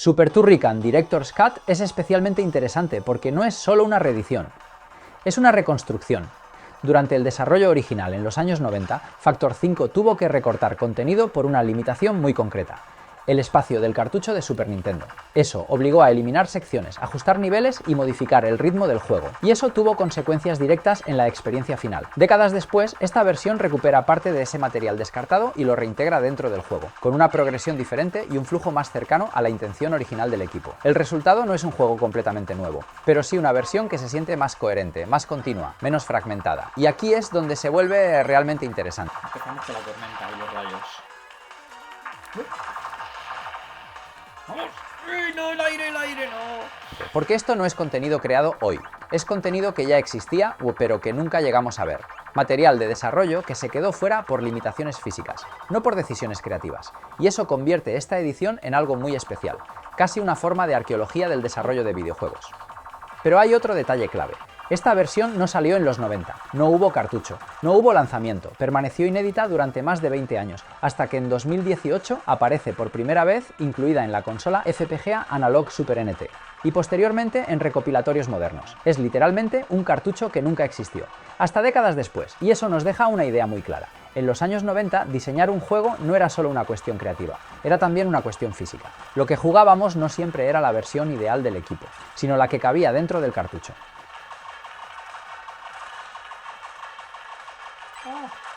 Super Turrican Director's Cut es especialmente interesante porque no es solo una reedición, es una reconstrucción. Durante el desarrollo original en los años 90, Factor 5 tuvo que recortar contenido por una limitación muy concreta: el espacio del cartucho de Super Nintendo. Eso obligó a eliminar secciones, ajustar niveles y modificar el ritmo del juego, y eso tuvo consecuencias directas en la experiencia final. Décadas después, esta versión recupera parte de ese material descartado y lo reintegra dentro del juego, con una progresión diferente y un flujo más cercano a la intención original del equipo. El resultado no es un juego completamente nuevo, pero sí una versión que se siente más coherente, más continua, menos fragmentada. Y aquí es donde se vuelve realmente interesante. Empezamos con la tormenta y los rayos. ¡Vamos! ¡Uy, no, el aire, no! Porque esto no es contenido creado hoy, es contenido que ya existía, pero que nunca llegamos a ver. Material de desarrollo que se quedó fuera por limitaciones físicas, no por decisiones creativas. Y eso convierte esta edición en algo muy especial, casi una forma de arqueología del desarrollo de videojuegos. Pero hay otro detalle clave. Esta versión no salió en los 90, no hubo cartucho, no hubo lanzamiento, permaneció inédita durante más de 20 años, hasta que en 2018 aparece por primera vez incluida en la consola FPGA Analog Super NT, y posteriormente en recopilatorios modernos. Es literalmente un cartucho que nunca existió, hasta décadas después, y eso nos deja una idea muy clara. En los años 90, diseñar un juego no era solo una cuestión creativa, era también una cuestión física. Lo que jugábamos no siempre era la versión ideal del equipo, sino la que cabía dentro del cartucho. ¡Oh!